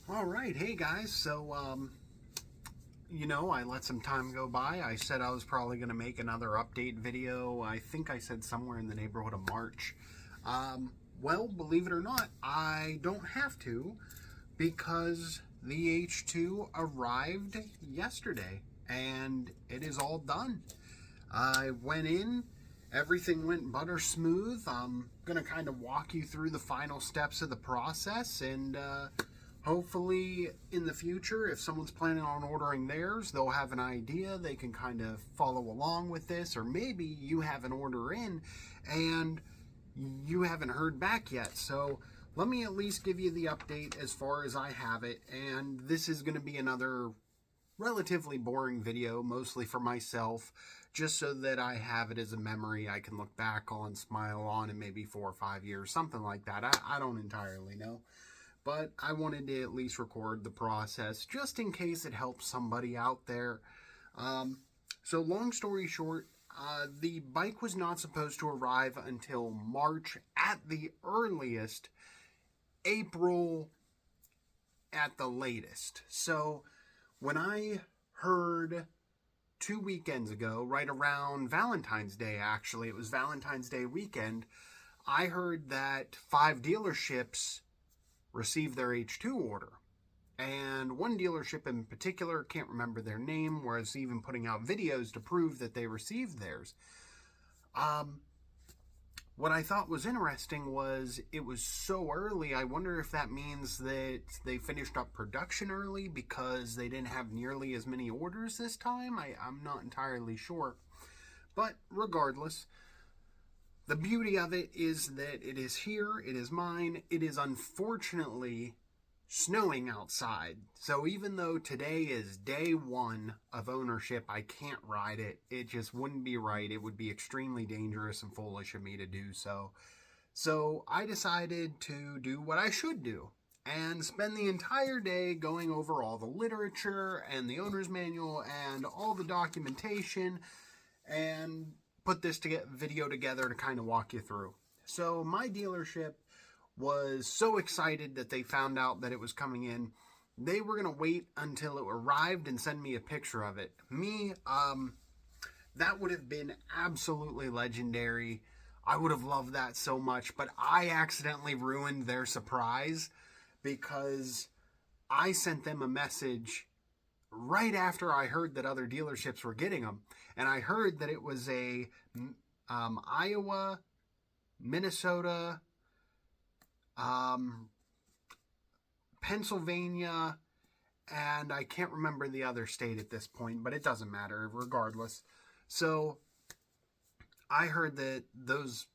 All right, hey guys. I let some time go by. I said I was probably going to make another update video. I think I said somewhere in the neighborhood of March. Well, believe it or not, I don't have to because the H2 arrived yesterday and it is all done. I went in, everything went butter smooth. I'm going to kind of walk you through the final steps of the process and hopefully in the future, if someone's planning on ordering theirs, they'll have an idea. They can kind of follow along with this, or maybe you have an order in and you haven't heard back yet. So let me at least give you the update as far as I have it. And this is going to be another relatively boring video, mostly for myself, just so that I have it as a memory I can look back on, smile on in maybe 4 or 5 years, something like that. I don't entirely know. But I wanted to at least record the process just in case it helps somebody out there. So long story short, the bike was not supposed to arrive until March at the earliest, April at the latest. So when I heard 2 weekends ago, right around Valentine's Day, actually, it was Valentine's Day weekend, I heard that 5 dealerships received their H2 order. And one dealership in particular, can't remember their name, was even putting out videos to prove that they received theirs. What I thought was interesting was it was so early. I wonder if that means that they finished up production early because they didn't have nearly as many orders this time. I'm not entirely sure. But regardless, the beauty of it is that it is here, it is mine. It is unfortunately snowing outside. So even though today is day 1 of ownership, I can't ride it. It just wouldn't be right. It would be extremely dangerous and foolish of me to do so. So I decided to do what I should do and spend the entire day going over all the literature and the owner's manual and all the documentation and put this video together to kind of walk you through. So my dealership was so excited that they found out that it was coming in. They were going to wait until it arrived and send me a picture of it. That would have been absolutely legendary. I would have loved that so much, but I accidentally ruined their surprise because I sent them a message right after I heard that other dealerships were getting them. And I heard that it was a Iowa, Minnesota, Pennsylvania, and I can't remember the other state at this point, but it doesn't matter regardless. So I heard that those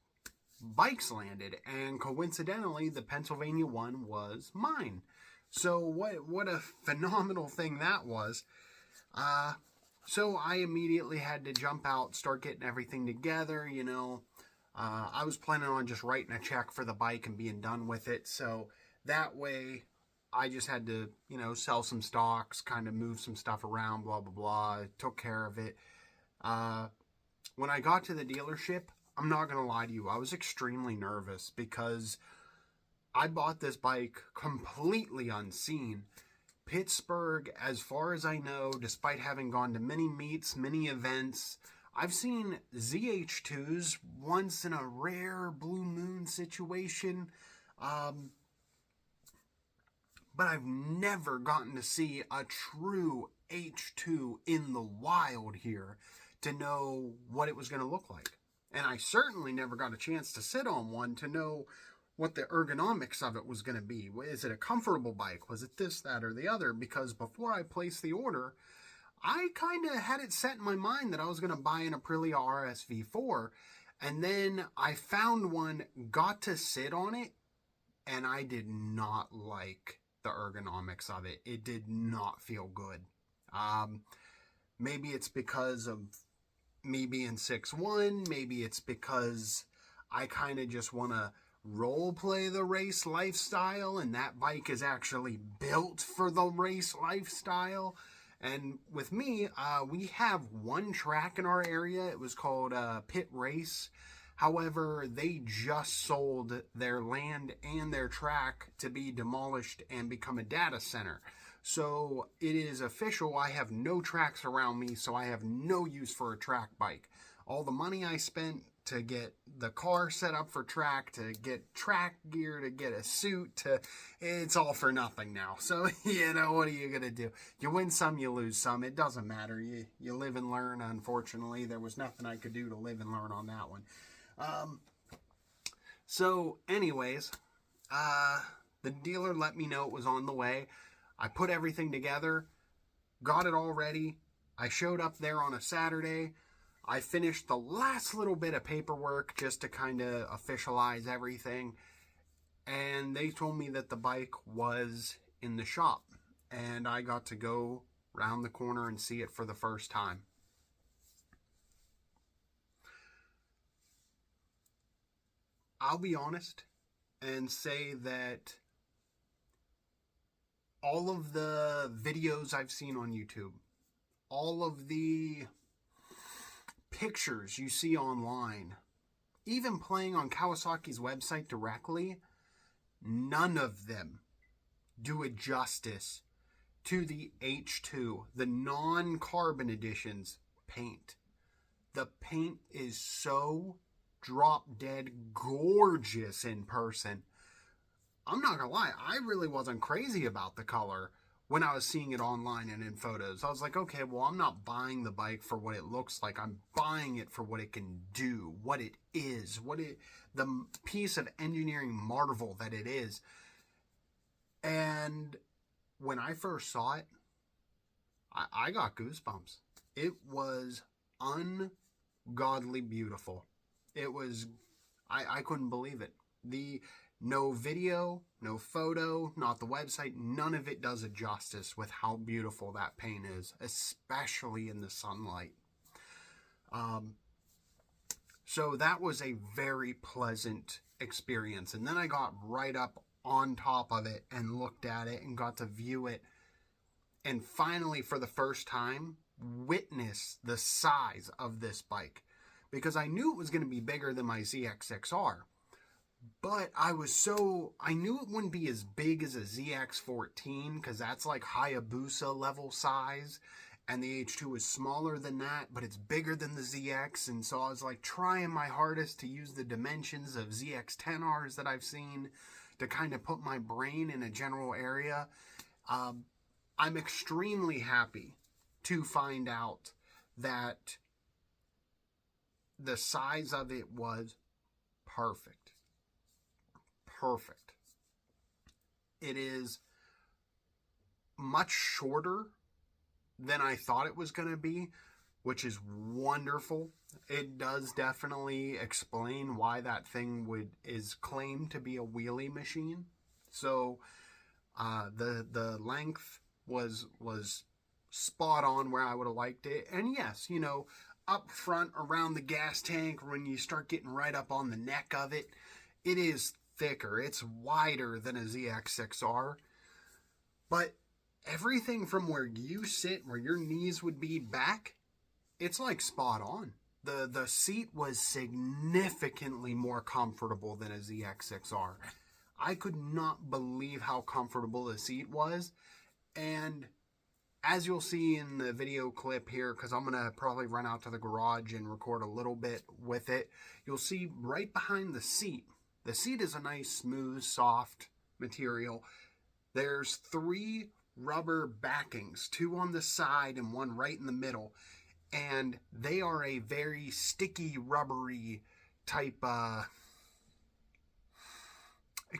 bikes landed, and coincidentally, the Pennsylvania one was mine. So what a phenomenal thing that was. So I immediately had to jump out, start getting everything together, I was planning on just writing a check for the bike and being done with it. So that way I just had to, sell some stocks, kind of move some stuff around, blah, blah, blah. I took care of it. When I got to the dealership, I'm not going to lie to you, I was extremely nervous because I bought this bike completely unseen. Pittsburgh, as far as I know, despite having gone to many meets, many events, I've seen ZH2s once in a rare blue moon situation, but I've never gotten to see a true H2 in the wild here to know what it was going to look like. And I certainly never got a chance to sit on one to know what the ergonomics of it was going to be. Is it a comfortable bike? Was it this, that, or the other? Because before I placed the order, I kind of had it set in my mind that I was going to buy an Aprilia RSV4, and then I found one, got to sit on it, and I did not like the ergonomics of it. It did not feel good. Maybe it's because of me being 6'1", maybe it's because I kind of just want to role play the race lifestyle, and that bike is actually built for the race lifestyle. And with me, we have one track in our area. It was called Pit Race. However, they just sold their land and their track to be demolished and become a data center. So it is official. I have no tracks around me, so I have no use for a track bike. All the money I spent to get the car set up for track, to get track gear, to get a suit, it's all for nothing now. So, what are you going to do? You win some, you lose some. It doesn't matter. You live and learn, unfortunately. There was nothing I could do to live and learn on that one. So anyways, the dealer let me know it was on the way. I put everything together, got it all ready. I showed up there on a Saturday. I finished the last little bit of paperwork just to kind of officialize everything. And they told me that the bike was in the shop. And I got to go round the corner and see it for the first time. I'll be honest and say that all of the videos I've seen on YouTube, all of the pictures you see online, even playing on Kawasaki's website directly, none of them do it justice to the H2, the non-carbon editions paint. The paint is so drop dead gorgeous in person. I'm not gonna lie, I really wasn't crazy about the color when I was seeing it online and in photos. I was like, okay, well, I'm not buying the bike for what it looks like. I'm buying it for what it can do, what it is, the piece of engineering marvel that it is. And when I first saw it, I got goosebumps. It was ungodly beautiful. It was, I couldn't believe it. No video, no photo, not the website, none of it does it justice with how beautiful that paint is, especially in the sunlight. So that was a very pleasant experience. And then I got right up on top of it and looked at it and got to view it. And finally, for the first time, witness the size of this bike. Because I knew it was going to be bigger than my ZX6R. But I knew it wouldn't be as big as a ZX14, because that's like Hayabusa level size. And the H2 is smaller than that, but it's bigger than the ZX. And so I was like trying my hardest to use the dimensions of ZX10Rs that I've seen to kind of put my brain in a general area. I'm extremely happy to find out that the size of it was perfect. Perfect. It is much shorter than I thought it was going to be, which is wonderful. It does definitely explain why that thing is claimed to be a wheelie machine. So the length was spot on where I would have liked it. And yes, up front around the gas tank, when you start getting right up on the neck of it, it is thicker. It's wider than a ZX6R. But everything from where you sit, where your knees would be back, it's like spot on. The seat was significantly more comfortable than a ZX6R. I could not believe how comfortable the seat was. And as you'll see in the video clip here, because I'm going to probably run out to the garage and record a little bit with it, you'll see right behind the seat is a nice, smooth, soft material. There's 3 rubber backings, 2 on the side and 1 right in the middle. And they are a very sticky, rubbery type, I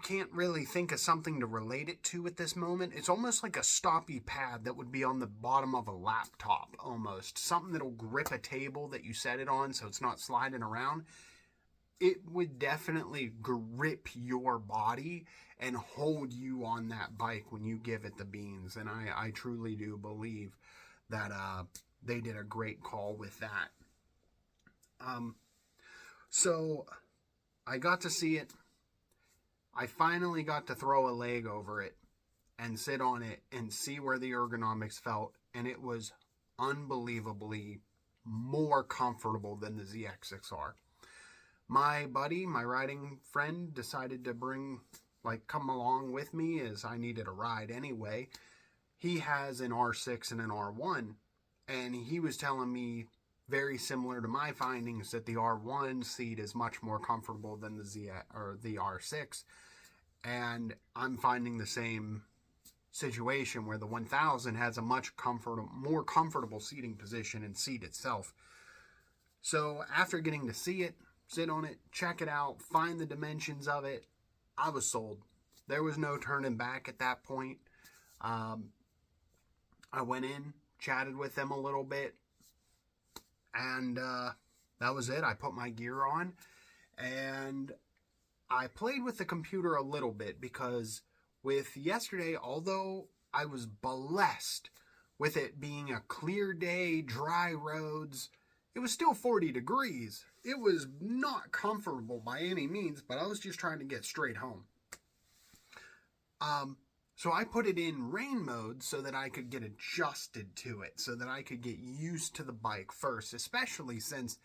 can't really think of something to relate it to at this moment. It's almost like a stoppy pad that would be on the bottom of a laptop, almost. Something that'll grip a table that you set it on so it's not sliding around. It would definitely grip your body and hold you on that bike when you give it the beans. And I truly do believe that they did a great call with that. So I got to see it. I finally got to throw a leg over it and sit on it and see where the ergonomics felt. And it was unbelievably more comfortable than the ZX6R. My buddy, my riding friend, decided to come along with me as I needed a ride anyway. He has an R6 and an R1, and he was telling me, very similar to my findings, that the R1 seat is much more comfortable than the R6, and I'm finding the same situation where the 1000 has a much more comfortable seating position and seat itself. So after getting to see it, sit on it, check it out, find the dimensions of it, I was sold. There was no turning back at that point. I went in, chatted with them a little bit, and that was it. I put my gear on, and I played with the computer a little bit, because with yesterday, although I was blessed with it being a clear day, dry roads, it was still 40 degrees. It was not comfortable by any means, but I was just trying to get straight home. So I put it in rain mode so that I could get adjusted to it, so that I could get used to the bike first, especially since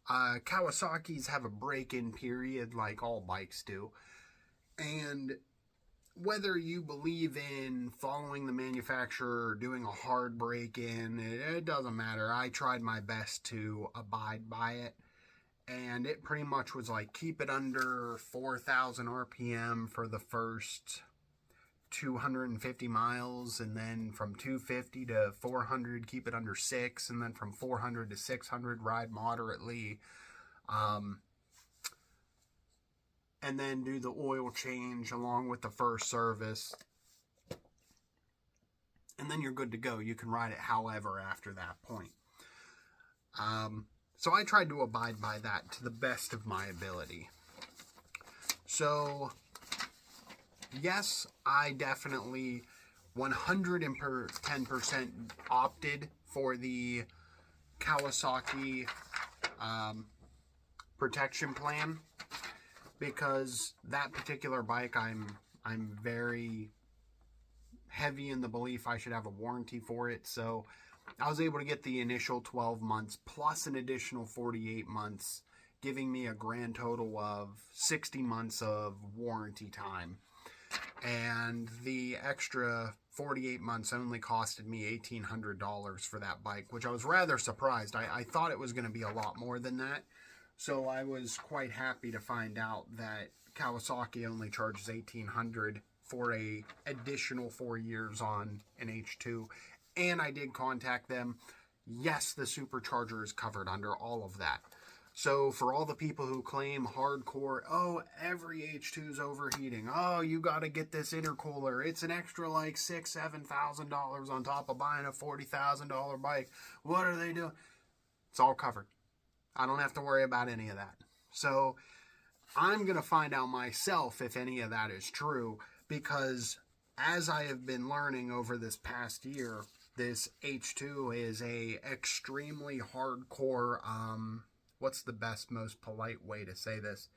Kawasaki's have a break-in period like all bikes do. And whether you believe in following the manufacturer or doing a hard break-in, it doesn't matter. I tried my best to abide by it. And it pretty much was like, keep it under 4,000 RPM for the first 250 miles, and then from 250 to 400 keep it under 6, and then from 400 to 600 ride moderately, and then do the oil change along with the first service, and then you're good to go. You can ride it however after that point. So I tried to abide by that to the best of my ability. So yes, I definitely 110% opted for the Kawasaki protection plan, because that particular bike, I'm very heavy in the belief I should have a warranty for it. So I was able to get the initial 12 months plus an additional 48 months, giving me a grand total of 60 months of warranty time. And the extra 48 months only costed me $1,800 for that bike, which I was rather surprised. I thought it was going to be a lot more than that. So I was quite happy to find out that Kawasaki only charges $1,800 for a additional 4 years on an H2. And I did contact them. Yes, the supercharger is covered under all of that. So for all the people who claim hardcore, oh, every H2 is overheating, oh, you got to get this intercooler, it's an extra like $6,000-$7,000 on top of buying a $40,000 bike, what are they doing? It's all covered. I don't have to worry about any of that. So I'm going to find out myself if any of that is true, because as I have been learning over this past year, this H2 is a extremely hardcore, what's the best, most polite way to say this?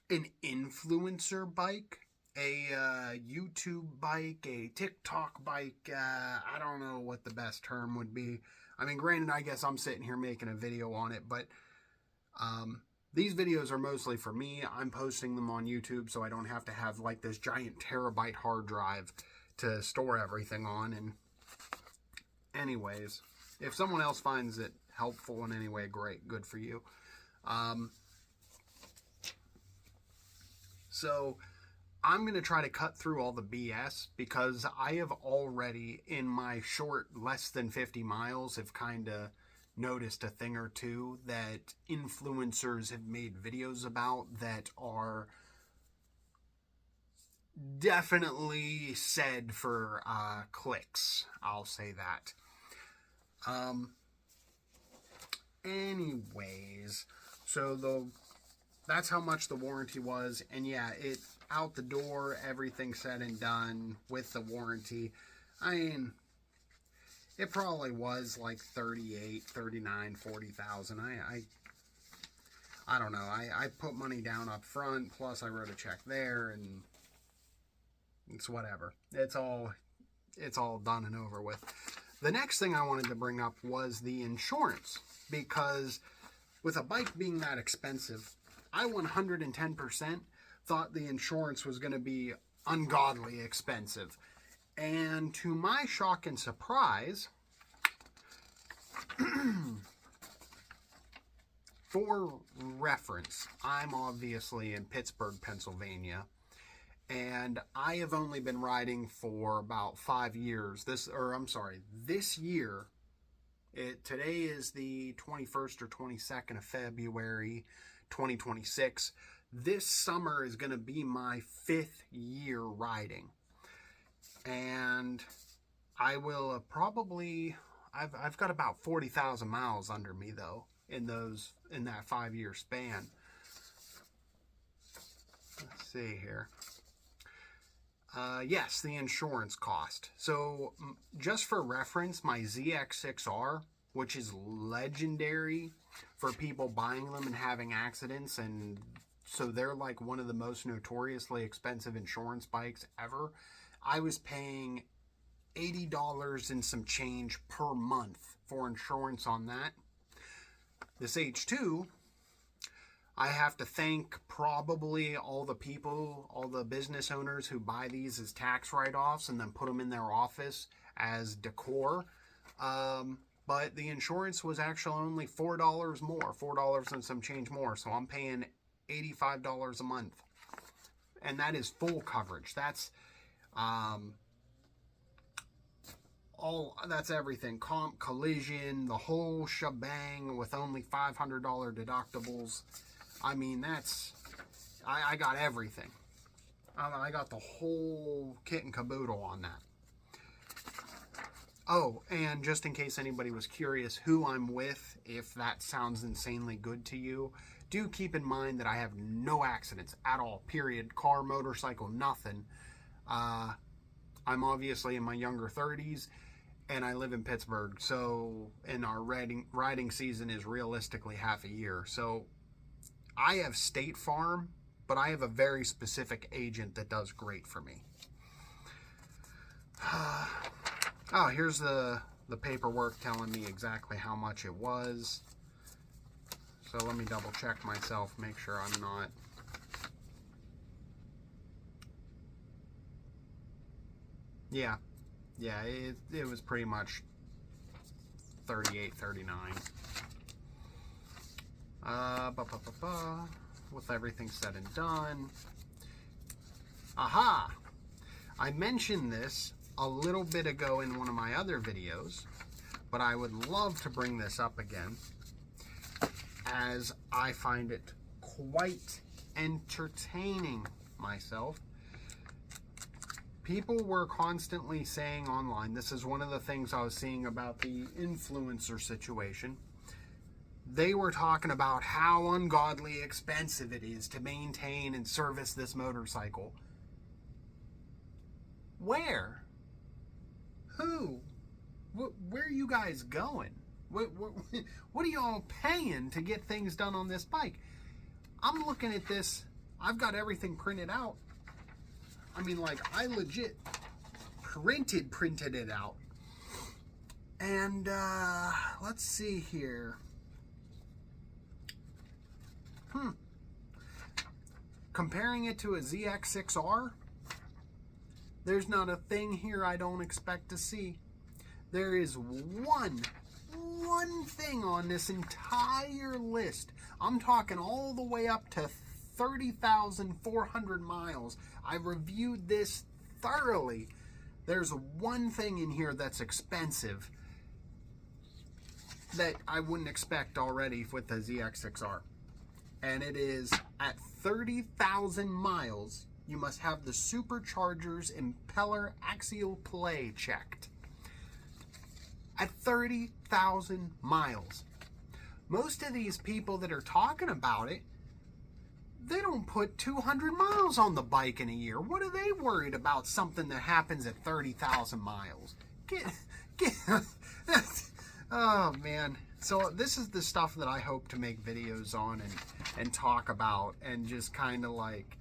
An influencer bike, a YouTube bike, a TikTok bike. I don't know what the best term would be. I mean, granted, I guess I'm sitting here making a video on it, but these videos are mostly for me. I'm posting them on YouTube, so I don't have to have like this giant terabyte hard drive to store everything on. And anyways, if someone else finds it helpful in any way, great, good for you. So I'm going to try to cut through all the BS, because I have already, in my short less than 50 miles, have kind of noticed a thing or two that influencers have made videos about that are definitely said for clicks. I'll say that. Anyways, so that's how much the warranty was, and yeah, it out the door, everything said and done with the warranty. I mean, it probably was like 38, 39, 40,000. I don't know. I put money down up front, plus I wrote a check there, and it's whatever. It's all done and over with. The next thing I wanted to bring up was the insurance, because with a bike being that expensive, I 110% thought the insurance was going to be ungodly expensive. And to my shock and surprise, for reference, I'm obviously in Pittsburgh, Pennsylvania, and I have only been riding for about 5 years. This year, today is the 21st or 22nd of February, 2026. This summer is going to be my 5th year riding. And I will I've got about 40,000 miles under me though in that 5-year span. Let's see here. Yes, the insurance cost. So just for reference, my ZX6R, which is legendary for people buying them and having accidents, and so they're like one of the most notoriously expensive insurance bikes ever. I was paying $80 and some change per month for insurance on that. This H2, I have to thank probably all the business owners who buy these as tax write-offs and then put them in their office as decor. But the insurance was actually only $4 more, $4 and some change more. So I'm paying $85 a month. And that is full coverage. That's that's everything. Comp, collision, the whole shebang with only $500 deductibles. I mean, I got everything. I got the whole kit and caboodle on that. Oh, and just in case anybody was curious who I'm with, if that sounds insanely good to you, do keep in mind that I have no accidents at all, period. Car, motorcycle, nothing. I'm obviously in my younger 30s, and I live in Pittsburgh, and our riding season is realistically half a year. So I have State Farm, but I have a very specific agent that does great for me. Oh, here's the paperwork telling me exactly how much it was. So let me double check myself, make sure I'm not... Yeah, it was pretty much $38, $39. With everything said and done. Aha! I mentioned this a little bit ago in one of my other videos, but I would love to bring this up again, as I find it quite entertaining myself. People were constantly saying online, this is one of the things I was seeing about the influencer situation. They were talking about how ungodly expensive it is to maintain and service this motorcycle. Where? Who? Where are you guys going? What are y'all paying to get things done on this bike? I'm looking at this. I've got everything printed out. I mean, like, I legit printed it out. And, let's see here. Comparing it to a ZX6R, there's not a thing here I don't expect to see. There is one thing on this entire list. I'm talking all the way up to 30,400 miles. I reviewed this thoroughly. There's one thing in here that's expensive that I wouldn't expect already with the ZX6R. And it is at 30,000 miles, you must have the supercharger's impeller axial play checked. At 30,000 miles. Most of these people that are talking about it, they don't put 200 miles on the bike in a year. What are they worried about something that happens at 30,000 miles? Oh, man. So this is the stuff that I hope to make videos on and talk about, and just kind of like,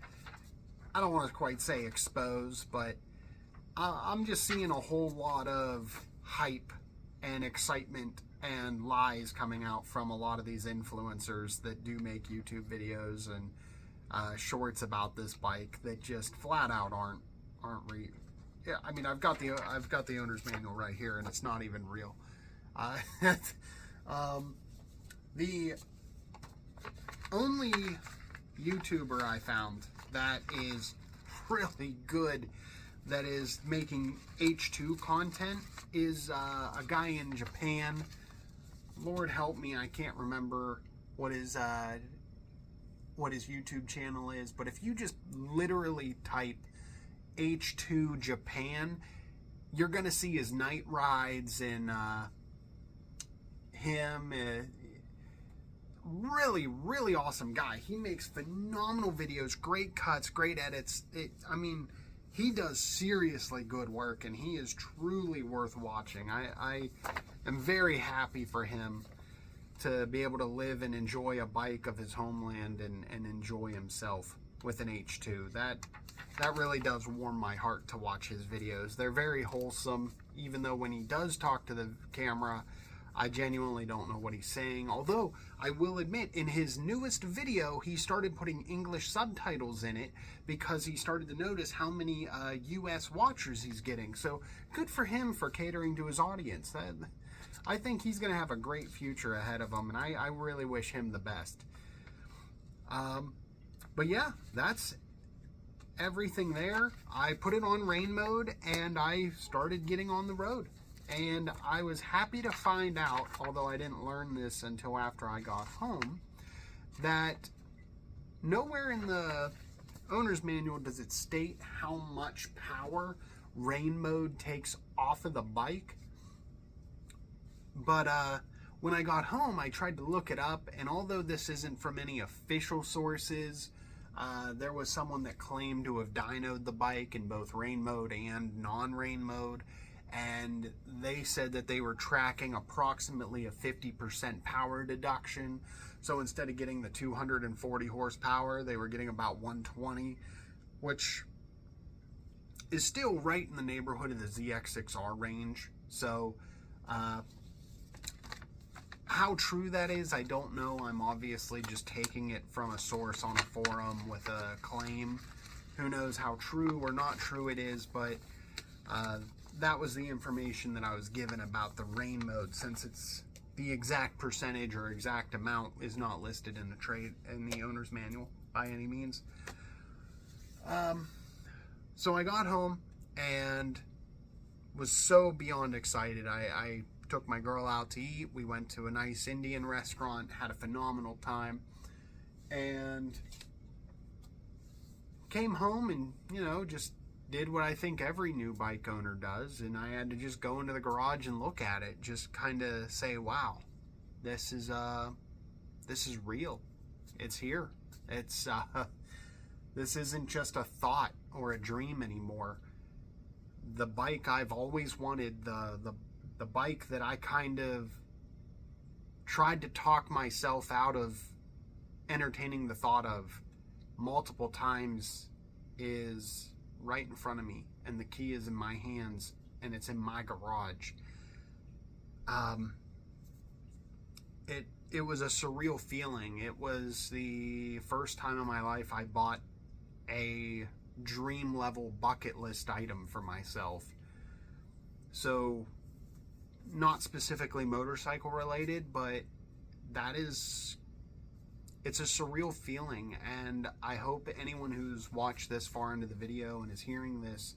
I don't want to quite say expose, but I'm just seeing a whole lot of hype and excitement and lies coming out from a lot of these influencers that do make YouTube videos and shorts about this bike that just flat out aren't real. Yeah, I mean, I've got the owner's manual right here, and it's not even real. The only YouTuber I found that is really good that is making H2 content is a guy in Japan. Lord help me, I can't remember what his YouTube channel is, but if you just literally type H2 Japan, you're gonna see his night rides and him. Really awesome guy. He makes phenomenal videos, great cuts, great edits. I mean, he does seriously good work, and he is truly worth watching. I am very happy for him to be able to live and enjoy a bike of his homeland and enjoy himself with an H2. That really does warm my heart to watch his videos. They're very wholesome, even though when he does talk to the camera, I genuinely don't know what he's saying. Although, I will admit, in his newest video, he started putting English subtitles in it because he started to notice how many US watchers he's getting. So, good for him for catering to his audience. I think he's going to have a great future ahead of him, and I really wish him the best. But yeah, that's everything there. I put it on rain mode, and I started getting on the road. And I was happy to find out, although I didn't learn this until after I got home, that nowhere in the owner's manual does it state how much power rain mode takes off of the bike. But when I got home, I tried to look it up, and although this isn't from any official sources, there was someone that claimed to have dynoed the bike in both rain mode and non-rain mode, and they said that they were tracking approximately a 50% power deduction. So instead of getting the 240 horsepower, they were getting about 120, which is still right in the neighborhood of the ZX6R range. So how true that is, I don't know. I'm obviously just taking it from a source on a forum with a claim. Who knows how true or not true it is, but that was the information that I was given about the rain mode, since it's the exact percentage or exact amount is not listed in the owner's manual by any means. So I got home and was so beyond excited. I took my girl out to eat. We went to a nice Indian restaurant, had a phenomenal time, and came home and, just did what I think every new bike owner does, and I had to just go into the garage and look at it, just kind of say, wow, this is real. It's here. It's this isn't just a thought or a dream anymore. The bike I've always wanted, the bike that I kind of tried to talk myself out of entertaining the thought of multiple times, is right in front of me, and the key is in my hands, and it's in my garage. It was a surreal feeling. It was the first time in my life I bought a dream level bucket list item for myself. So, not specifically motorcycle related, but it's a surreal feeling, and I hope anyone who's watched this far into the video and is hearing this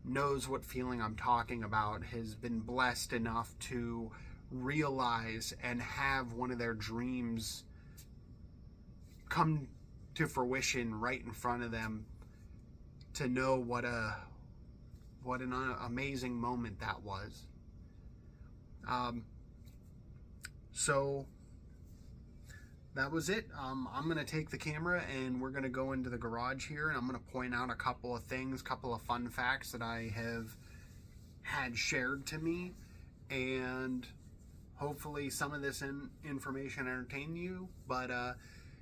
knows what feeling I'm talking about, has been blessed enough to realize and have one of their dreams come to fruition right in front of them, to know what an amazing moment that was. So that was it. I'm going to take the camera and we're going to go into the garage here, and I'm going to point out a couple of things, couple of fun facts that I have had shared to me, and hopefully some of this information entertain you. But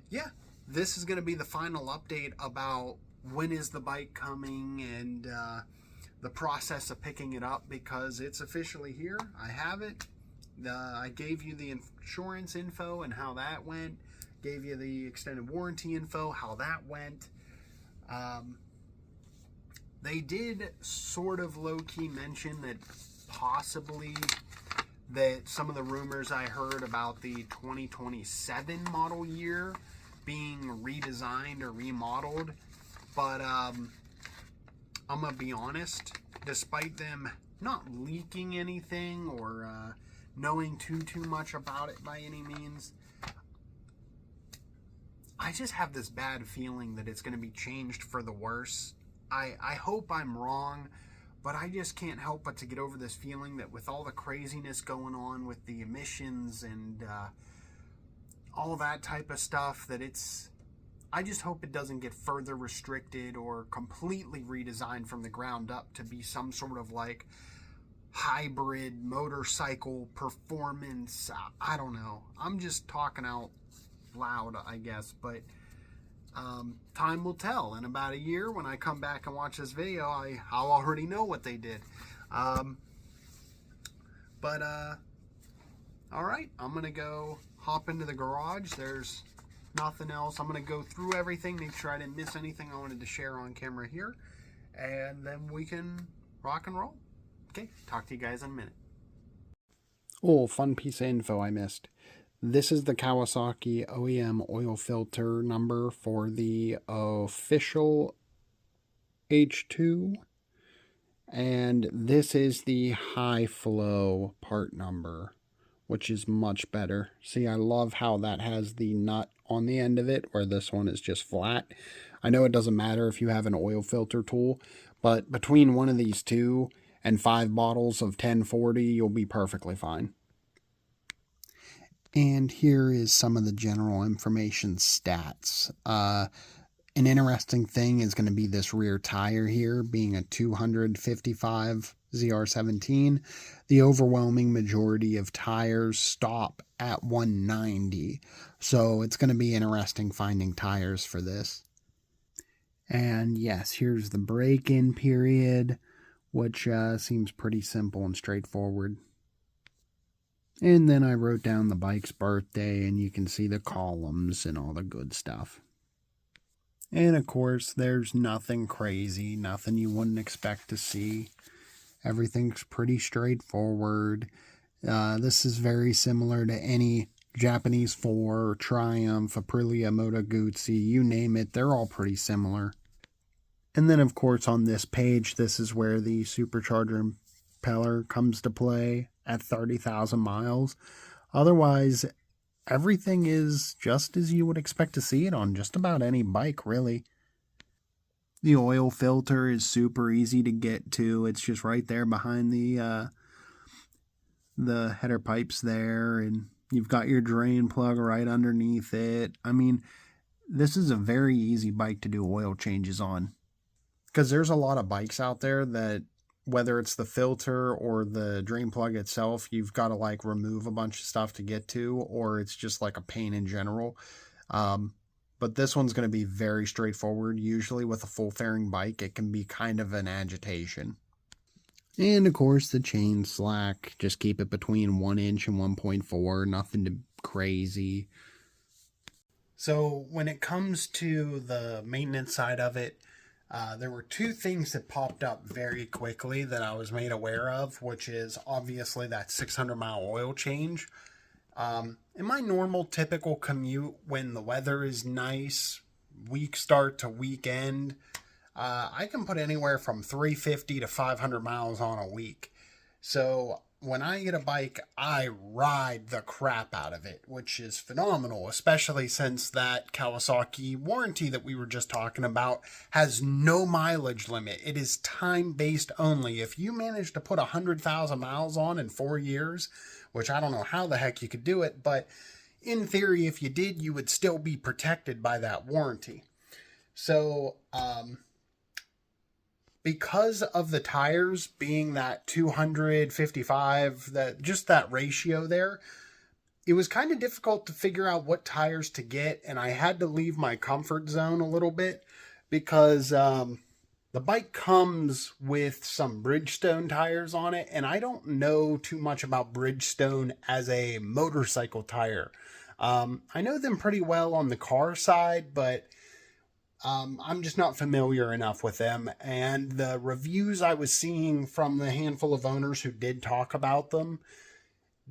yeah, this is going to be the final update about when is the bike coming and the process of picking it up, because it's officially here. I have it. I gave you the insurance info and how that went. Gave you the extended warranty info, how that went. They did sort of low-key mention that possibly that some of the rumors I heard about the 2027 model year being redesigned or remodeled. But I'm going to be honest, despite them not leaking anything or knowing too much about it by any means, I just have this bad feeling that it's going to be changed for the worse. I hope I'm wrong, but I just can't help but to get over this feeling that with all the craziness going on with the emissions and all that type of stuff, that I just hope it doesn't get further restricted or completely redesigned from the ground up to be some sort of like hybrid motorcycle performance. I don't know. I'm just talking out loud, I guess, but time will tell. In about a year, when I come back and watch this video, I'll already know what they did. All right, I'm gonna go hop into the garage. There's nothing else. I'm gonna go through everything, make sure I didn't miss anything I wanted to share on camera here, and then we can rock and roll. Okay, talk to you guys in a minute. Oh, fun piece of info I missed. This is the Kawasaki OEM oil filter number for the official H2. And this is the high flow part number, which is much better. See, I love how that has the nut on the end of it, where this one is just flat. I know it doesn't matter if you have an oil filter tool, but between one of these two and 5 bottles of 1040, you'll be perfectly fine. And here is some of the general information stats. An interesting thing is going to be this rear tire here being a 255 ZR17. The overwhelming majority of tires stop at 190. So it's going to be interesting finding tires for this. And yes, here's the break-in period, which seems pretty simple and straightforward. And then I wrote down the bike's birthday, and you can see the columns and all the good stuff. And of course, there's nothing crazy, nothing you wouldn't expect to see. Everything's pretty straightforward. This is very similar to any Japanese 4, Triumph, Aprilia, Moto Guzzi, you name it, they're all pretty similar. And then of course on this page, this is where the supercharger impeller comes to play at 30,000 miles. Otherwise, everything is just as you would expect to see it on just about any bike, really. The oil filter is super easy to get to. It's just right there behind the header pipes there, and you've got your drain plug right underneath it. I mean, this is a very easy bike to do oil changes on, because there's a lot of bikes out there that, whether it's the filter or the drain plug itself, you've got to like remove a bunch of stuff to get to, or it's just like a pain in general. But this one's going to be very straightforward. Usually with a full fairing bike, it can be kind of an agitation. And of course the chain slack, just keep it between 1 inch and 1.4, nothing crazy. So when it comes to the maintenance side of it, there were 2 things that popped up very quickly that I was made aware of, which is obviously that 600-mile oil change. In my normal typical commute, when the weather is nice, week start to weekend, I can put anywhere from 350 to 500 miles on a week. So when I get a bike, I ride the crap out of it, which is phenomenal, especially since that Kawasaki warranty that we were just talking about has no mileage limit. It is time-based only. If you manage to put 100,000 miles on in 4 years, which I don't know how the heck you could do it, but in theory, if you did, you would still be protected by that warranty. So, because of the tires being that 255, that ratio there, it was kind of difficult to figure out what tires to get, and I had to leave my comfort zone a little bit because the The bike comes with some Bridgestone tires on it, and I don't know too much about Bridgestone as a motorcycle tire. I know them pretty well on the car side, but I'm just not familiar enough with them. And the reviews I was seeing from the handful of owners who did talk about them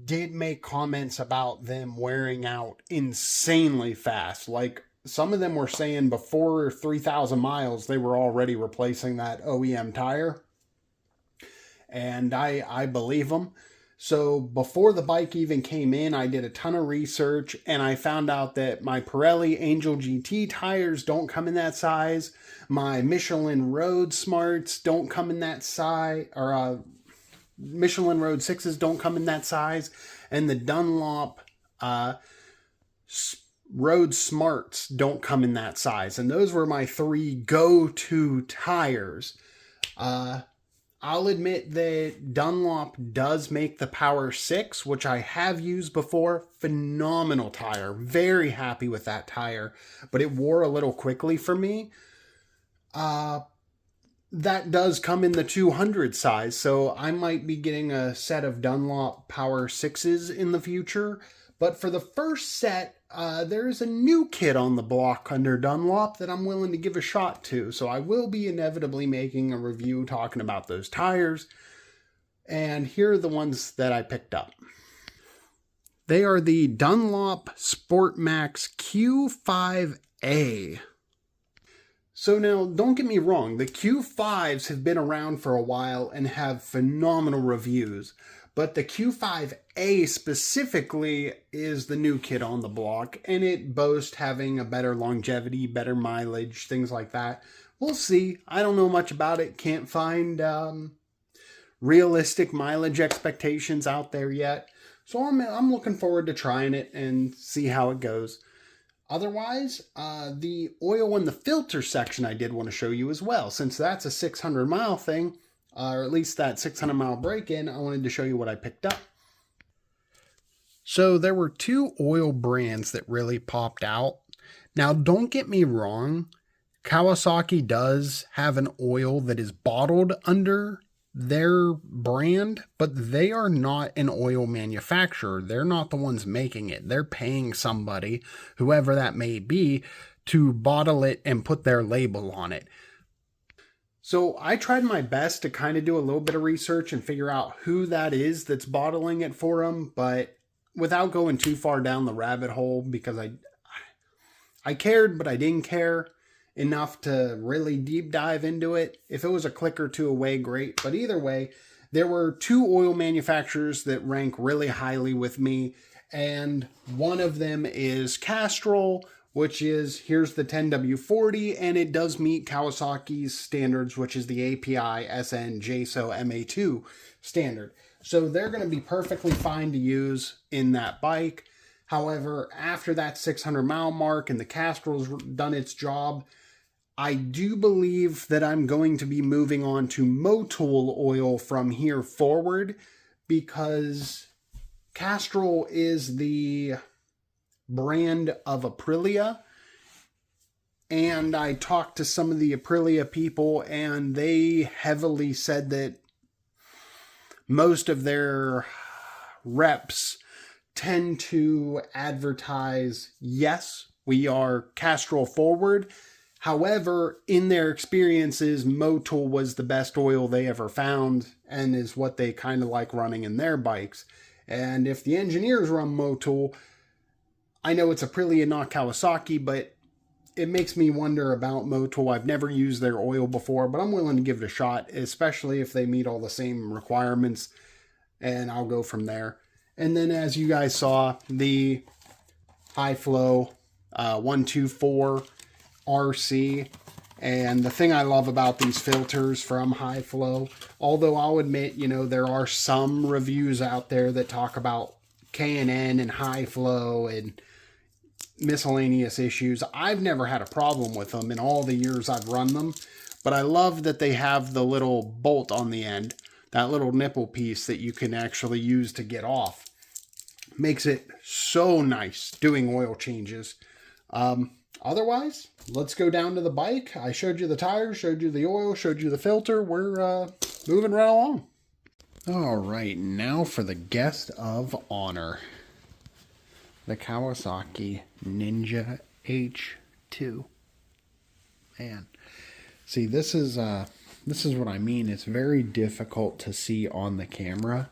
did make comments about them wearing out insanely fast. Like, some of them were saying before 3,000 miles, they were already replacing that OEM tire. And I believe them. So before the bike even came in, I did a ton of research and I found out that my Pirelli Angel GT tires don't come in that size. My Michelin Road Smarts don't come in that size, or Michelin Road 6s don't come in that size. And the Dunlop Road Smarts don't come in that size. And those were my three go-to tires. I'll admit that Dunlop does make the Power 6, which I have used before. Phenomenal tire. Very happy with that tire. But it wore a little quickly for me. That does come in the 200 size, so I might be getting a set of Dunlop Power 6s in the future. But for the first set, there's a new kid on the block under Dunlop that I'm willing to give a shot to. So I will be inevitably making a review talking about those tires. And here are the ones that I picked up. They are the Dunlop Sport Max Q5A. So now, don't get me wrong, the Q5s have been around for a while and have phenomenal reviews. But the Q5A specifically is the new kid on the block, and it boasts having a better longevity, better mileage, things like that. We'll see. I don't know much about it. Can't find realistic mileage expectations out there yet. So I'm looking forward to trying it and see how it goes. Otherwise, the oil and the filter section I did want to show you as well. Since that's a 600-mile thing, or at least that 600-mile break-in, I wanted to show you what I picked up. So there were two oil brands that really popped out. Now, don't get me wrong, Kawasaki does have an oil that is bottled under their brand, but they are not an oil manufacturer. They're not the ones making it. They're paying somebody, whoever that may be, to bottle it and put their label on it. So I tried my best to kind of do a little bit of research and figure out who that is that's bottling it for them, but without going too far down the rabbit hole, because I cared, but I didn't care enough to really deep dive into it. If it was a click or two away, great. But either way, there were two oil manufacturers that rank really highly with me. And one of them is Castrol, which is, here's the 10W40, and it does meet Kawasaki's standards, which is the API SN JSO MA2 standard. So they're going to be perfectly fine to use in that bike. However, after that 600-mile mark and the Castrol's done its job, I do believe that I'm going to be moving on to Motul oil from here forward, because Castrol is the brand of Aprilia, and I talked to some of the Aprilia people and they heavily said that most of their reps tend to advertise, yes, we are Castrol forward. However, in their experiences, Motul was the best oil they ever found and is what they kind of like running in their bikes. And if the engineers run Motul, I know it's Aprilia, not Kawasaki, but it makes me wonder about Motul. I've never used their oil before, but I'm willing to give it a shot, especially if they meet all the same requirements, and I'll go from there. And then, as you guys saw, the High Flow 124 RC. And the thing I love about these filters from High Flow, although I'll admit, you know, there are some reviews out there that talk about K&N and High Flow and miscellaneous issues. I've never had a problem with them in all the years I've run them, but I love that they have the little bolt on the end, that little nipple piece that you can actually use to get off. Makes it so nice doing oil changes. Otherwise, let's go down to the bike. I showed you the tires, showed you the oil, showed you the filter. We're moving right along. All right, now for the guest of honor. The Kawasaki Ninja H2. Man, see, this is what I mean. It's very difficult to see on the camera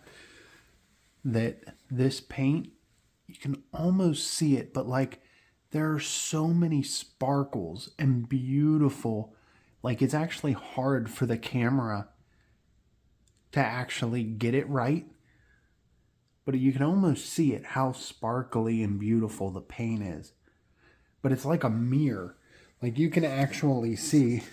that this paint, you can almost see it, but like there are so many sparkles and beautiful, like it's actually hard for the camera to actually get it right. But you can almost see it, how sparkly and beautiful the paint is. But it's like a mirror. Like you can actually see,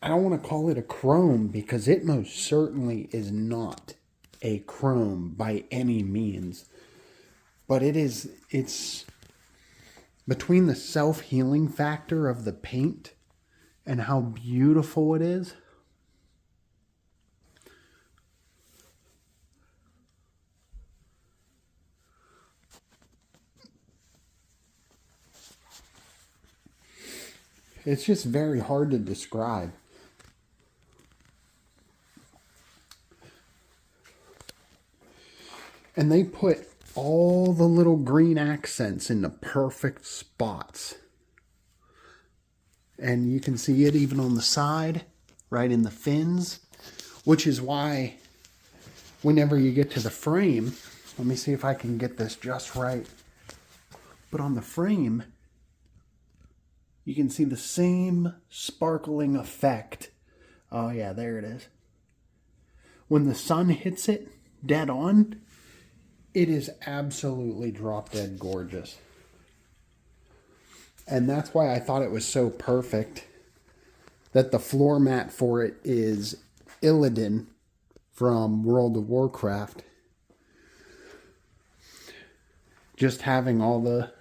I don't want to call it a chrome because it most certainly is not a chrome by any means. But it's between the self-healing factor of the paint and how beautiful it is. It's just very hard to describe. And they put all the little green accents in the perfect spots. And you can see it even on the side, right in the fins, which is why whenever you get to the frame, let me see if I can get this just right. But on the frame, you can see the same sparkling effect. Oh yeah, there it is. When the sun hits it dead on, it is absolutely drop dead gorgeous. And that's why I thought it was so perfect that the floor mat for it is Illidan from World of Warcraft. Just having all the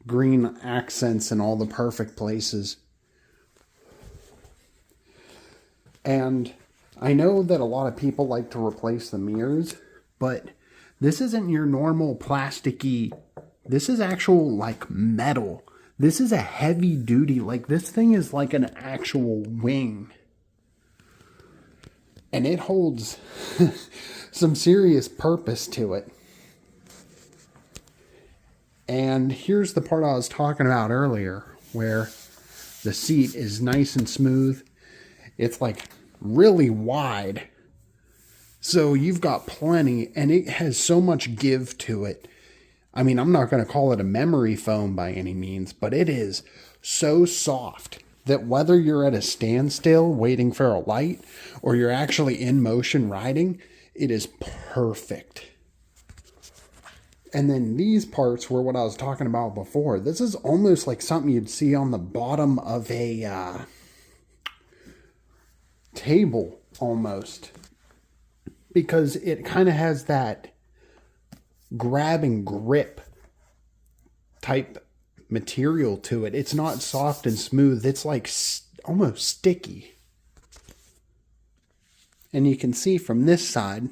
green accents in all the perfect places. And I know that a lot of people like to replace the mirrors, but this isn't your normal plasticky, this is actual like metal. This is a heavy duty, like this thing is like an actual wing. And it holds some serious purpose to it. And here's the part I was talking about earlier, where the seat is nice and smooth. It's like really wide. So you've got plenty, and it has so much give to it. I mean, I'm not going to call it a memory foam by any means, but it is so soft that whether you're at a standstill waiting for a light or you're actually in motion riding, it is perfect. And then these parts were what I was talking about before. This is almost like something you'd see on the bottom of a table almost. Because it kind of has that grab and grip type material to it. It's not soft and smooth. It's like almost sticky. And you can see from this side,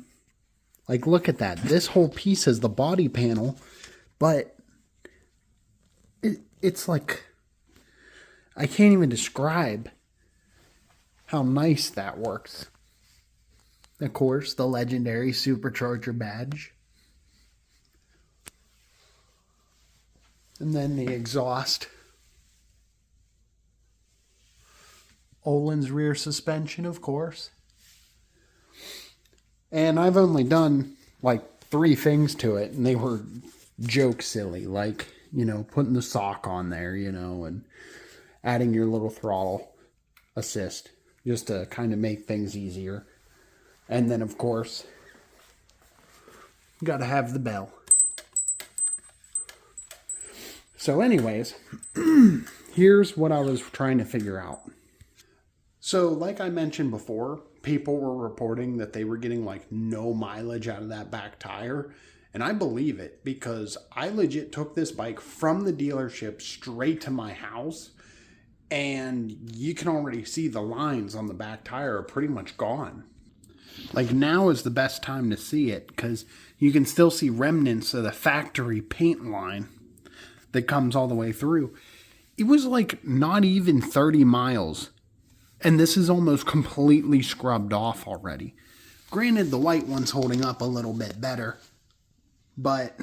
like look at that. This whole piece is the body panel, but it's like, I can't even describe how nice that works. Of course, the legendary Supercharger badge. And then the exhaust. Öhlins rear suspension, of course. And I've only done like 3 things to it, and they were joke silly. Like, you know, putting the sock on there, you know, and adding your little throttle assist just to kind of make things easier. And then, of course, you got to have the bell. So anyways, here's what I was trying to figure out. So like I mentioned before, people were reporting that they were getting like no mileage out of that back tire. And I believe it, because I legit took this bike from the dealership straight to my house. And you can already see the lines on the back tire are pretty much gone. Like now is the best time to see it, because you can still see remnants of the factory paint line. that comes all the way through. It was like not even 30 miles. And this is almost completely scrubbed off already. Granted, the white one's holding up a little bit better. But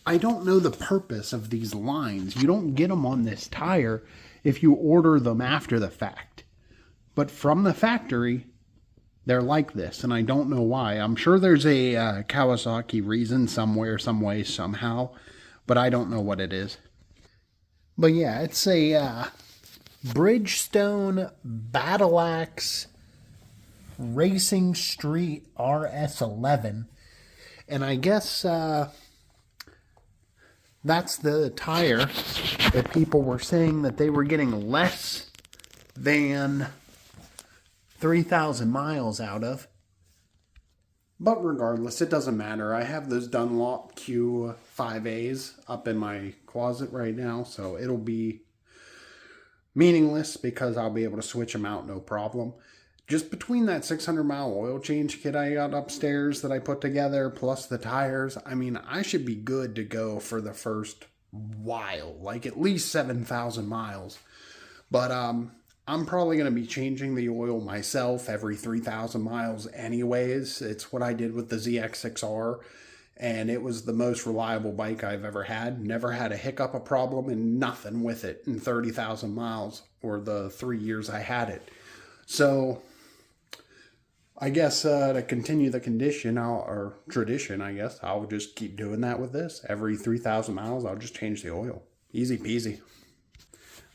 I don't know the purpose of these lines. You don't get them on this tire if you order them after the fact. But from the factory, they're like this. And I don't know why. I'm sure there's a Kawasaki reason somewhere, some way, somehow. But I don't know what it is. But yeah, it's a Bridgestone Battle Axe Racing Street RS11. And I guess that's the tire that people were saying that they were getting less than 3,000 miles out of. But regardless, it doesn't matter. I have those Dunlop Q5As up in my closet right now, so it'll be meaningless because I'll be able to switch them out no problem. Just between that 600-mile oil change kit I got upstairs that I put together, plus the tires, I mean, I should be good to go for the first while, like at least 7,000 miles. But I'm probably going to be changing the oil myself every 3,000 miles anyways. It's what I did with the ZX6R, and it was the most reliable bike I've ever had. Never had a hiccup, a problem, and nothing with it in 30,000 miles, or the 3 years I had it. So I guess to continue the tradition, I guess, I'll just keep doing that with this. Every 3,000 miles, I'll just change the oil. Easy peasy.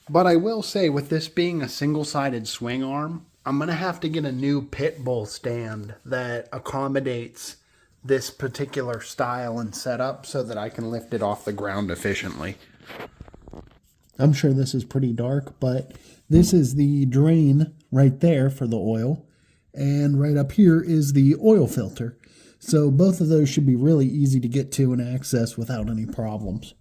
But I will say, with this being a single-sided swing arm, I'm going to have to get a new pit bull stand that accommodates this particular style and setup so that I can lift it off the ground efficiently. I'm sure this is pretty dark, but this is the drain right there for the oil. And right up here is the oil filter. So both of those should be really easy to get to and access without any problems.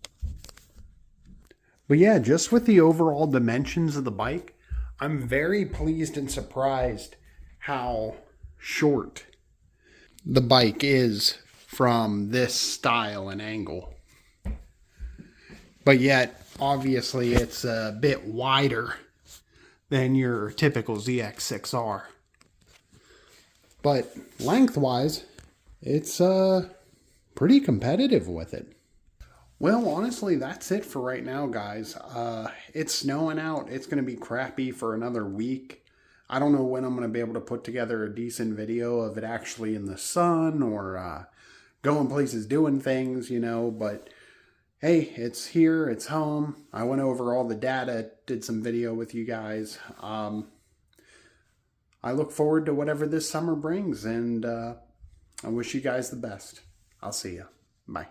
But yeah, just with the overall dimensions of the bike, I'm very pleased and surprised how short the bike is from this style and angle. But yet, obviously, it's a bit wider than your typical ZX6R. But lengthwise, it's pretty competitive with it. Well, honestly, that's it for right now, guys. It's snowing out. It's going to be crappy for another week. I don't know when I'm going to be able to put together a decent video of it actually in the sun or going places doing things, you know. But hey, it's here. It's home. I went over all the data, did some video with you guys. I look forward to whatever this summer brings, and I wish you guys the best. I'll see you. Bye.